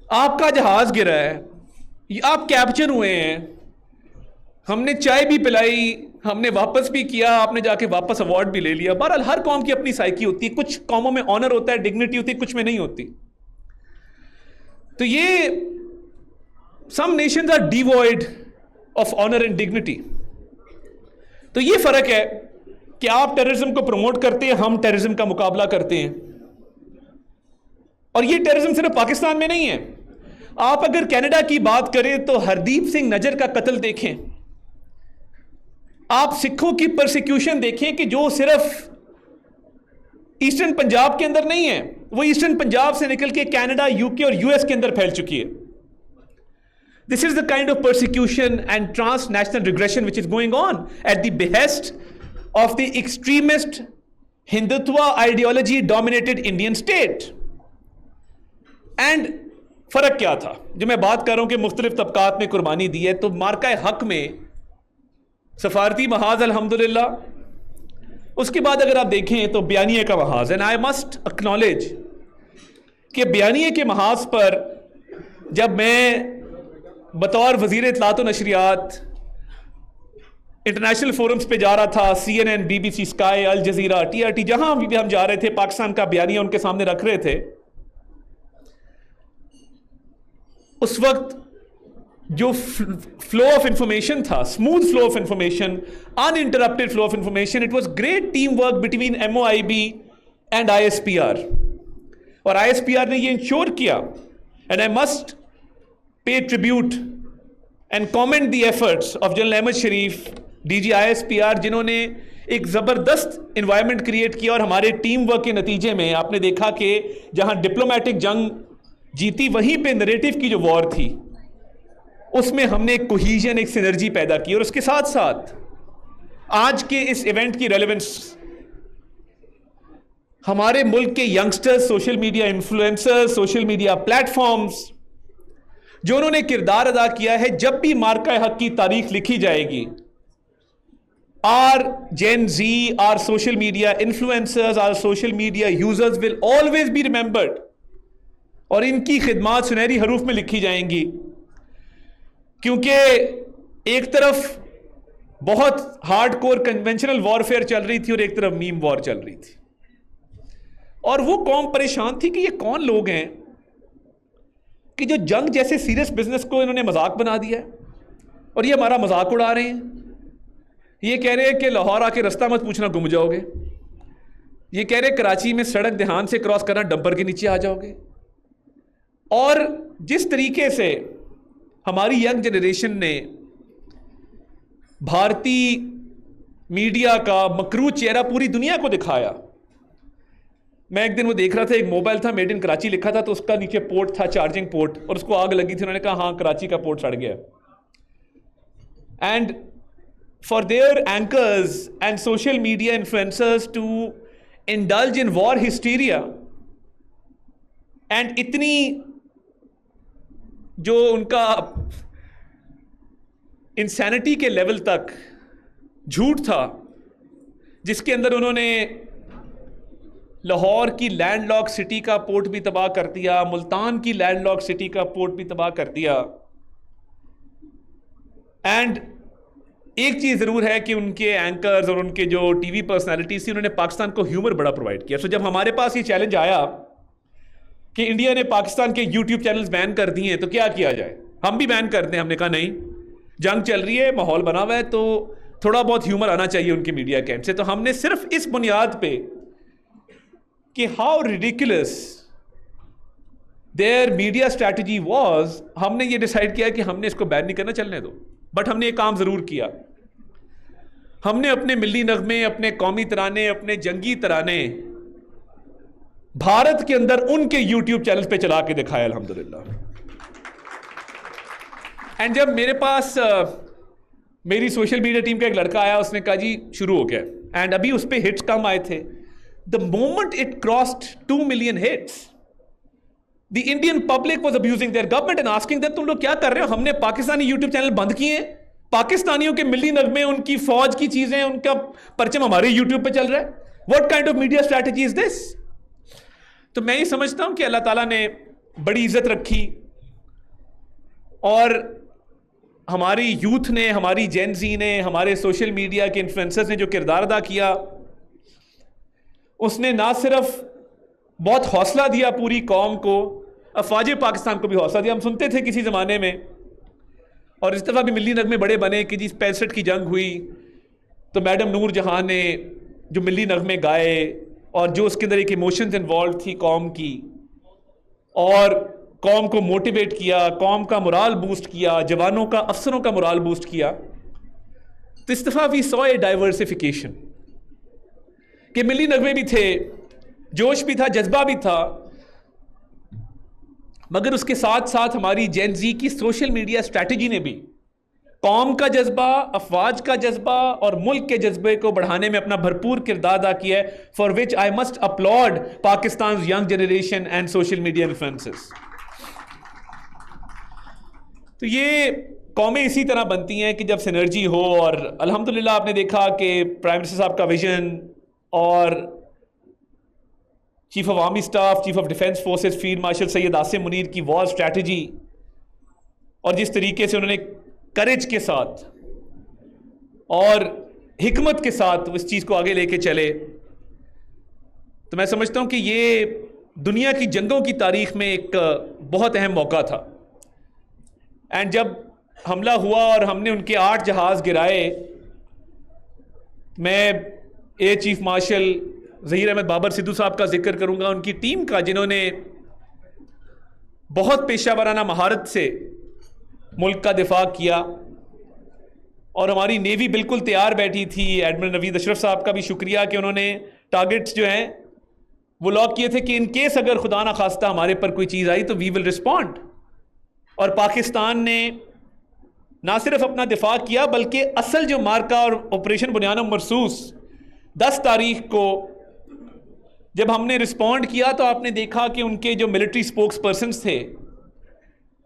آپ کا جہاز گرا ہے, آپ کیپچر ہوئے ہیں, ہم نے چائے بھی پلائی, ہم نے واپس بھی کیا, آپ نے جا کے واپس ایوارڈ بھی لے لیا. بہرحال ہر قوم کی اپنی سائیکی ہوتی ہے, کچھ قوموں میں آنر ہوتا ہے, ڈگنیٹی ہوتی ہے, کچھ میں نہیں ہوتی. تو یہ some nations are devoid of honour and dignity. تو یہ فرق ہے کہ آپ ٹیررزم کو پروموٹ کرتے ہیں, ہم ٹیررزم کا مقابلہ کرتے ہیں. اور یہ ٹیررزم صرف پاکستان میں نہیں ہے. آپ اگر کینیڈا کی بات کریں تو ہردیپ سنگھ نجر کا قتل دیکھیں, آپ سکھوں کی پرسیکیوشن دیکھیں کہ جو صرف ایسٹرن پنجاب کے اندر نہیں ہے, وہ ایسٹرن پنجاب سے نکل کے کینیڈا, یو کے اور یو ایس کے اندر پھیل چکی ہے. This is the kind of persecution and transnational regression which is going on at the behest of the extremist Hindutva ideology dominated Indian state. And فرق کیا تھا؟ جو میں بات کر رہا ہوں کہ مختلف طبقات میں قربانی دی ہے, تو مارکہ حق میں سفارتی محاذ الحمدللہ, اس کے بعد اگر آپ دیکھیں تو بیانیے کا محاذ. And I must acknowledge کہ بیانیے کے محاذ پر جب میں بطور وزیر اطلاعات و نشریات انٹرنیشنل فورمز پہ جا رہا تھا, CNN, BBC, sky, Al Jazeera, TRT, جہاں بھی ہم جا رہے تھے, پاکستان کا بیانیہ ان کے سامنے رکھ رہے تھے, اس وقت جو فلو آف انفارمیشن تھا, smooth flow of information, uninterrupted flow of information, it was great team work between MOIB and ISPR. اور ISPR نے یہ انشور کیا, and I must pay tribute and comment the efforts of General Ahmed Sharif, DG ISPR, جنہوں نے ایک زبردست environment create کیا. اور ہمارے ٹیم ورک کے نتیجے میں آپ نے دیکھا کہ جہاں ڈپلومیٹک جنگ جیتی, وہیں پہ نریٹو کی جو وار تھی اس میں ہم نے ایک کوہیژن, ایک سینرجی پیدا کی. اور اس کے ساتھ ساتھ آج کے اس ایونٹ کی ریلیونس ہمارے ملک کے youngster, social media influencer, social media platforms, جو انہوں نے کردار ادا کیا ہے. جب بھی مارکہ حق کی تاریخ لکھی جائے گی, our Gen Z, our social media influencers, our social media users will always be remembered, اور ان کی خدمات سنہری حروف میں لکھی جائیں گی. کیونکہ ایک طرف بہت ہارڈ کور کنونشنل وارفیئر چل رہی تھی اور ایک طرف میم وار چل رہی تھی, اور وہ قوم پریشان تھی کہ یہ کون لوگ ہیں کہ جو جنگ جیسے سیریس بزنس کو انہوں نے مذاق بنا دیا ہے, اور یہ ہمارا مذاق اڑا رہے ہیں. یہ کہہ رہے ہیں کہ لاہور آ کے رستہ مت پوچھنا, گم جاؤ گے. یہ کہہ رہے کراچی میں سڑک دھیان سے کراس کرنا, ڈمپر کے نیچے آ جاؤ گے. اور جس طریقے سے ہماری ینگ جنریشن نے بھارتی میڈیا کا مکروہ چہرہ پوری دنیا کو دکھایا. میں ایک دن وہ دیکھ رہا تھا, ایک موبائل تھا, میڈ ان کراچی لکھا تھا, تو اس کا نیچے پورٹ تھا, چارجنگ پورٹ, اور اس کو آگ لگی تھی. انہوں نے کہا ہاں کراچی کا پورٹ سڑ گیا. And for their anchors and social media influencers to indulge in war hysteria, and اتنی جو ان کا انسینٹی کے لیول تک جھوٹ تھا, جس کے اندر انہوں نے لاہور کی لینڈ لاک سٹی کا پورٹ بھی تباہ کر دیا, ملتان کی لینڈ لاک سٹی کا پورٹ بھی تباہ کر دیا. اینڈ ایک چیز ضرور ہے کہ ان کے اینکرز اور ان کے جو ٹی وی پرسنالٹیز تھی, انہوں نے پاکستان کو ہیومر بڑا پرووائڈ کیا. سو جب ہمارے پاس یہ چیلنج آیا کہ انڈیا نے پاکستان کے یوٹیوب چینلز بین کر دیے ہیں تو کیا کیا جائے, ہم بھی بین کر دیں. ہم نے کہا نہیں, جنگ چل رہی ہے, ماحول بنا ہوا ہے, تو تھوڑا بہت ہیومر آنا چاہیے ان کے میڈیا کیمپ سے. تو ہم نے صرف اس بنیاد پہ کہ how ridiculous their media strategy was, ہم نے یہ ڈیسائیڈ کیا کہ ہم نے اس کو بین نہیں کرنا, چلنے دو. بٹ ہم نے ایک کام ضرور کیا, ہم نے اپنے ملی نغمے, اپنے قومی ترانے, اپنے جنگی ترانے بھارت کے اندر ان کے یوٹیوب چینل پہ چلا کے دکھایا الحمدللہ. اینڈ جب میرے پاس میری سوشل میڈیا ٹیم کا ایک لڑکا آیا, اس نے کہا جی شروع ہو گیا, اینڈ ابھی اس پہ ہٹس کم آئے تھے. The moment it crossed 2 million hits, the Indian public was abusing their government and asking them, تم لوگ کیا کر رہے ہو, ہم نے پاکستانی یوٹیوب چینل بند کیے ہیں, پاکستانیوں کے ملی نغمے, ان کی فوج کی چیزیں, ان کا پرچم ہمارے یوٹیوب پہ چل رہا ہے. What kind of media strategy is this? تو میں یہ سمجھتا ہوں کہ اللہ تعالیٰ نے بڑی عزت رکھی اور ہماری یوتھ نے, ہماری جین زی نے, ہمارے سوشل میڈیا کے انفلوئنسرز نے جو کردار ادا کیا, اس نے نہ صرف بہت حوصلہ دیا پوری قوم کو, افواج پاکستان کو بھی حوصلہ دیا. ہم سنتے تھے کسی زمانے میں, اور اس دفعہ بھی ملی نغمے بڑے بنے کہ جی 65 کی جنگ ہوئی تو میڈم نور جہاں نے جو ملی نغمے گائے, اور جو اس کے اندر ایک ایموشنز انوالو تھی قوم کی, اور قوم کو موٹیویٹ کیا, قوم کا morale بوسٹ کیا, جوانوں کا, افسروں کا morale بوسٹ کیا. تو اس دفعہ we saw a diversification کہ ملی نغمے بھی تھے, جوش بھی تھا, جذبہ بھی تھا, مگر اس کے ساتھ ساتھ ہماری جین زی کی سوشل میڈیا اسٹریٹجی نے بھی قوم کا جذبہ, افواج کا جذبہ اور ملک کے جذبے کو بڑھانے میں اپنا بھرپور کردار ادا کیا ہے, for which I must applaud Pakistan's young generation and social media influencers. تو یہ قومیں اسی طرح بنتی ہیں کہ جب سینرجی ہو, اور الحمدللہ آپ نے دیکھا کہ پرائم منسٹر صاحب کا ویژن اور chief of army staff, chief of defence forces field marshal Syed Asim Munir کی وار اسٹریٹجی, اور جس طریقے سے انہوں نے کریج کے ساتھ اور حکمت کے ساتھ اس چیز کو آگے لے کے چلے, تو میں سمجھتا ہوں کہ یہ دنیا کی جنگوں کی تاریخ میں ایک بہت اہم موقع تھا. اینڈ جب حملہ ہوا اور ہم نے ان کے 8 جہاز گرائے, میں air chief marshal Zaheer Ahmed Babar Sidhu صاحب کا ذکر کروں گا, ان کی ٹیم کا, جنہوں نے بہت پیشہ ورانہ مہارت سے ملک کا دفاع کیا, اور ہماری نیوی بالکل تیار بیٹھی تھی. ایڈمرل نوید اشرف صاحب کا بھی شکریہ کہ انہوں نے ٹارگٹس جو ہیں وہ لاک کیے تھے کہ ان کیس اگر خدا نہ خواستہ ہمارے پر کوئی چیز آئی تو وی ول رسپونڈ. اور پاکستان نے نہ صرف اپنا دفاع کیا بلکہ اصل جو مارکا اور آپریشن بنیان مرصوص 10 تاریخ کو جب ہم نے رسپونڈ کیا تو آپ نے دیکھا کہ ان کے جو ملٹری سپوکس پرسنز تھے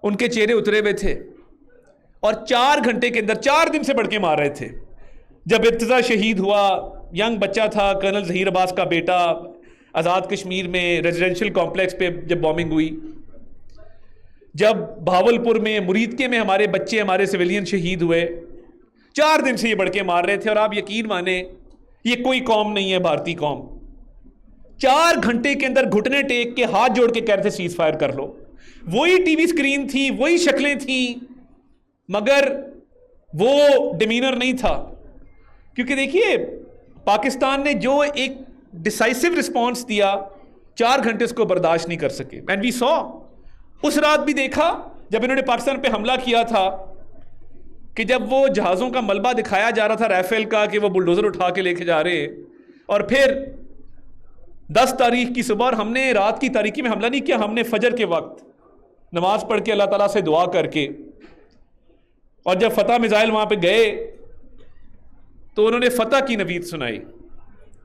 ان کے چہرے اترے ہوئے تھے, اور 4 گھنٹے کے اندر 4 دن سے بڑھ کے مار رہے تھے. جب ارتضیٰ شہید ہوا, ینگ بچہ تھا, کرنل ظہیر عباس کا بیٹا, آزاد کشمیر میں ریزیڈینشل کمپلیکس پہ جب بامبنگ ہوئی, جب بھاولپور میں, مرید کے میں ہمارے بچے, ہمارے سویلین شہید ہوئے, 4 دن سے یہ بڑھ کے مار رہے تھے. اور آپ یقین مانیں یہ کوئی قوم نہیں ہے بھارتی قوم, 4 گھنٹے کے اندر گھٹنے ٹیک کے ہاتھ جوڑ کے کہہ رہے تھے سیز فائر کر لو. وہی ٹی وی اسکرین تھی, وہی شکلیں تھیں, مگر وہ ڈیمینر نہیں تھا. کیونکہ دیکھیے پاکستان نے جو ایک ڈیسائسو رسپانس دیا, 4 گھنٹے اس کو برداشت نہیں کر سکے. اینڈ وی سو, اس رات بھی دیکھا جب انہوں نے پاکستان پہ حملہ کیا تھا کہ جب وہ جہازوں کا ملبہ دکھایا جا رہا تھا ریفیل کا کہ وہ بلڈوزر اٹھا کے لے کے جا رہے, اور پھر 10 تاریخ کی صبح, اور ہم نے رات کی تاریکی میں حملہ نہیں کیا, ہم نے فجر کے وقت نماز پڑھ کے اللہ تعالیٰ سے دعا کر کے, اور جب فتح میزائل وہاں پہ گئے تو انہوں نے فتح کی نوید سنائی.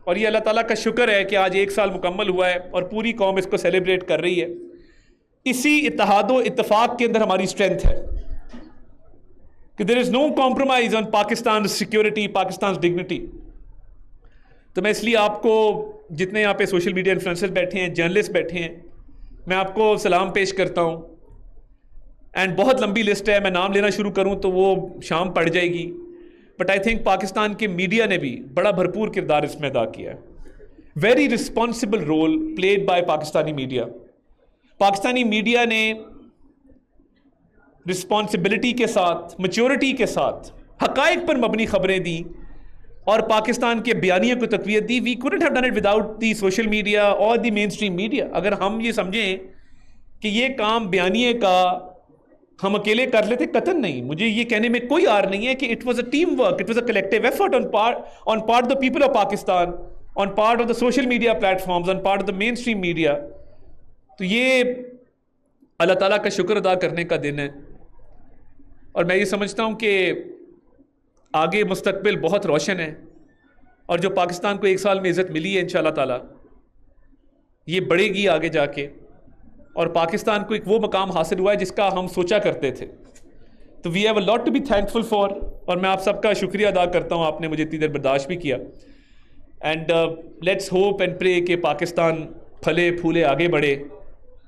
اور یہ اللہ تعالیٰ کا شکر ہے کہ آج 1 سال مکمل ہوا ہے اور پوری قوم اس کو سیلیبریٹ کر رہی ہے. اسی اتحاد و اتفاق کے اندر ہماری اسٹرینتھ ہے کہ there is no compromise on Pakistan security, Pakistan dignity. تو میں اس لیے آپ کو, جتنے یہاں پہ سوشل میڈیا انفلوئنسر بیٹھے ہیں, جرنلسٹ بیٹھے ہیں, میں آپ کو سلام پیش کرتا ہوں. اینڈ بہت لمبی لسٹ ہے, میں نام لینا شروع کروں تو وہ شام پڑ جائے گی, بٹ آئی تھنک پاکستان کے میڈیا نے بھی بڑا بھرپور کردار اس میں ادا کیا ہے. Very responsible role played by Pakistani media. Pakistani media نے رسپانسبلٹی کے ساتھ, میچورٹی کے ساتھ حقائق پر مبنی خبریں دی اور پاکستان کے بیانیے کو تقویت دی. وی couldn't have done it without the social media اور دی مین اسٹریم میڈیا. اگر ہم یہ سمجھیں کہ یہ کام بیانیے کا ہم اکیلے کر لیتے, قطعاً نہیں. مجھے یہ کہنے میں کوئی عار نہیں ہے کہ it was a team work, it was a collective effort on part the people of Pakistan, on part of the social media platforms, on part of the mainstream media. تو یہ اللہ تعالیٰ کا شکر ادا کرنے کا دن ہے, اور میں یہ سمجھتا ہوں کہ آگے مستقبل بہت روشن ہے, اور جو پاکستان کو 1 سال میں عزت ملی ہے انشاءاللہ تعالیٰ یہ بڑھے گی آگے جا کے, اور پاکستان کو ایک وہ مقام حاصل ہوا ہے جس کا ہم سوچا کرتے تھے. تو we have a lot to be thankful for, اور میں آپ سب کا شکریہ ادا کرتا ہوں, آپ نے مجھے اتنی دیر برداشت بھی کیا. اینڈ لیٹس ہوپ اینڈ پرے کہ پاکستان پھلے پھولے آگے بڑھے,